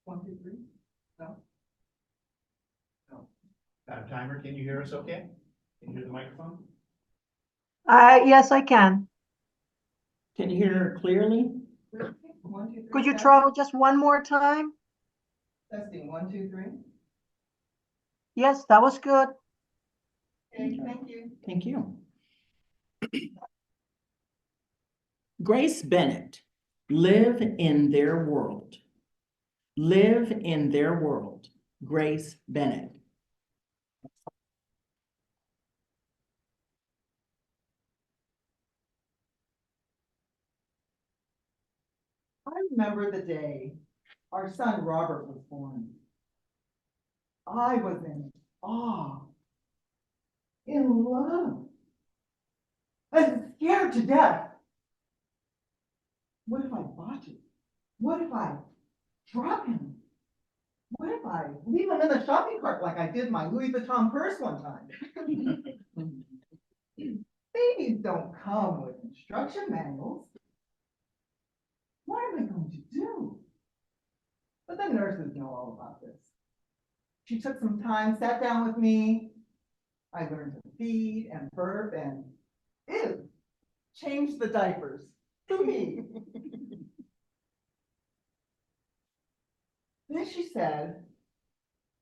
1, 2, 3. No. No. Got a timer? Can you hear us okay? Can you hear the microphone? Yes, I can. Can you hear her clearly? 1, 2, 3. Could you try just one more time? Testing 1, 2, 3. Yes, that was good. Okay, thank you. Thank you. Grace Bennett, live in their world. Live in their world. Grace Bennett. I remember the day our son Robert was born. I was in awe, in love, and scared to death. What if I botch it? What if I drop him? What if I leave him in the shopping cart like I did my Louis Vuitton purse one time? Babies don't come with instruction manuals. What am I going to do? But the nurses know all about this. She took some time, sat down with me. I learned to feed and burp and change the diapers to me. Then she said,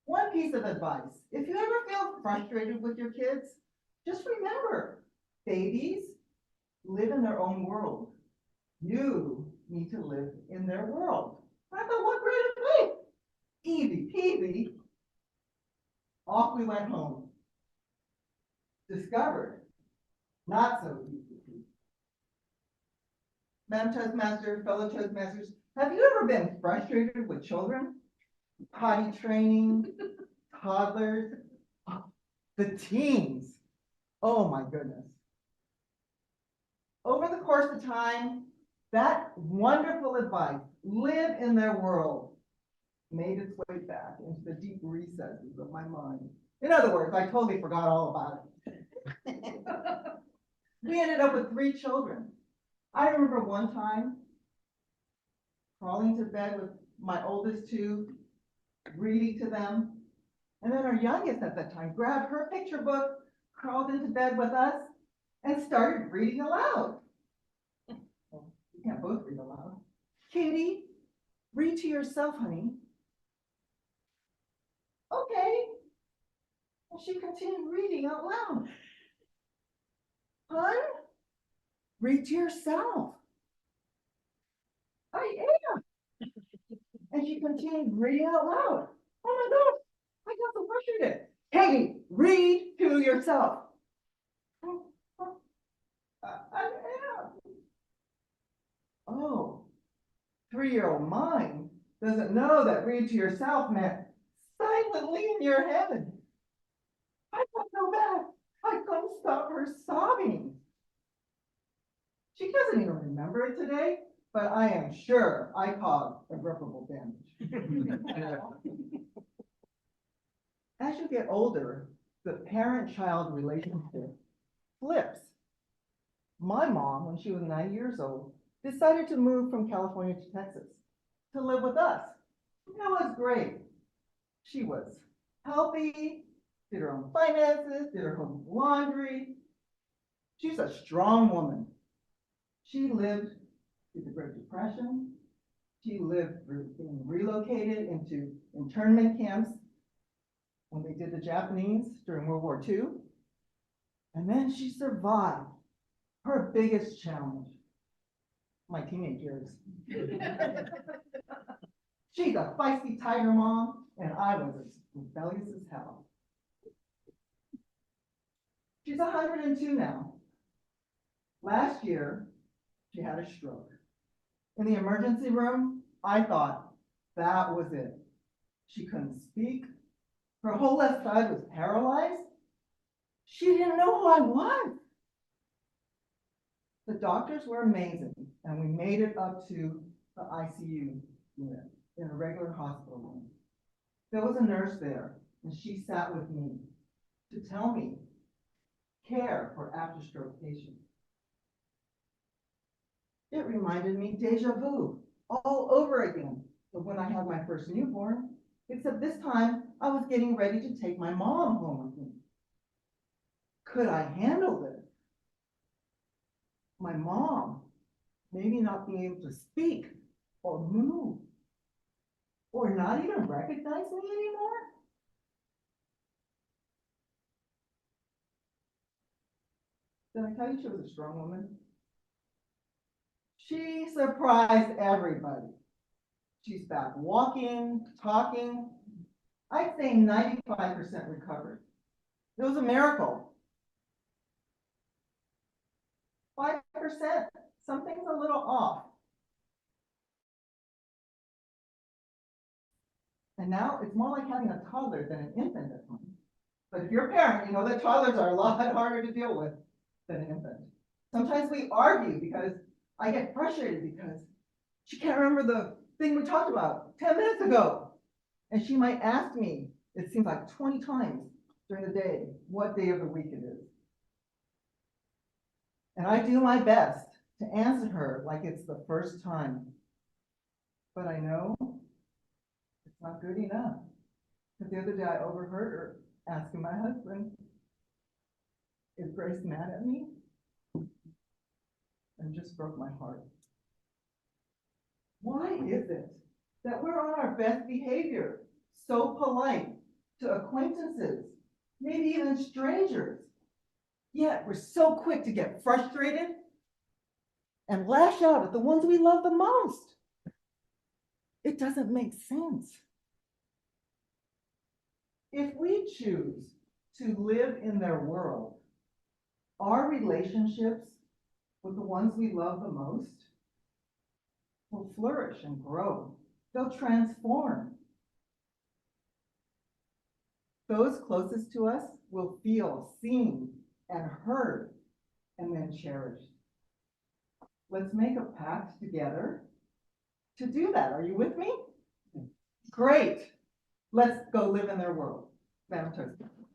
one piece of advice, if you ever feel frustrated with your kids, just remember, babies live in their own world. You need to live in their world. I thought, what great advice. Easy peasy. Off we went home. Discovered, not so easy. Madam Toastmaster, fellow Toastmasters, have you ever been frustrated with children? Potty training, toddlers, the teens. Oh my goodness. Over the course of time, that wonderful advice, live in their world, made its way back into the deep recesses of my mind. In other words, I totally forgot all about it. We ended up with 3 children. I remember one time crawling to bed with my oldest 2, reading to them, and then our youngest at that time grabbed her picture book, crawled into bed with us, and started reading aloud. Well, we can't both read aloud. Katie, read to yourself, honey. Okay. And she continued reading out loud. Hun, read to yourself. I am. And she continued reading out loud. Oh my gosh, I got so frustrated. Katie, read to yourself. I am. Oh, 3-year-old mind doesn't know that read to yourself meant silently in your head. I felt so bad. I couldn't stop her sobbing. She doesn't even remember it today, but I am sure I caused irreparable damage. As you get older, the parent-child relationship flips. My mom, when she was 9 years old, decided to move from California to Texas to live with us. That was great. She was healthy, did her own finances, did her own laundry. She's a strong woman. She lived through the Great Depression. She lived through being relocated into internment camps when they did the Japanese during World War II. And then she survived her biggest challenge, my teenage years. She's a feisty tiger mom, and I was as rebellious as hell. She's 102 now. Last year, she had a stroke. In the emergency room, I thought that was it. She couldn't speak. Her whole left side was paralyzed. She didn't know who I was. The doctors were amazing, and we made it up to the ICU unit in a regular hospital room. There was a nurse there, and she sat with me to tell me care for after-stroke patients. It reminded me deja vu all over again But when I had my first newborn, except this time I was getting ready to take my mom home with me. Could I handle this? My mom maybe not being able to speak or move or not even recognize me anymore? Did I tell you she was a strong woman? She surprised everybody. She's back walking, talking. I'd say 95% recovered. It was a miracle. 5%, something's a little off. And now it's more like having a toddler than an infant at home. But if you're a parent, you know that toddlers are a lot harder to deal with than an infant. Sometimes we argue because I get frustrated because she can't remember the thing we talked about 10 minutes ago. And she might ask me, it seems like 20 times during the day, what day of the week it is. And I do my best to answer her like it's the first time. But I know it's not good enough. Because the other day I overheard her asking my husband, is Grace mad at me? And just broke my heart. Why is it that we're on our best behavior, so polite to acquaintances, maybe even strangers, yet we're so quick to get frustrated and lash out at the ones we love the most? It doesn't make sense. If we choose to live in their world, our relationships with the ones we love the most will flourish and grow. They'll transform. Those closest to us will feel seen and heard and then cherished. Let's make a pact together to do that. Are you with me? Great. Let's go live in their world. Madam Toastmaster.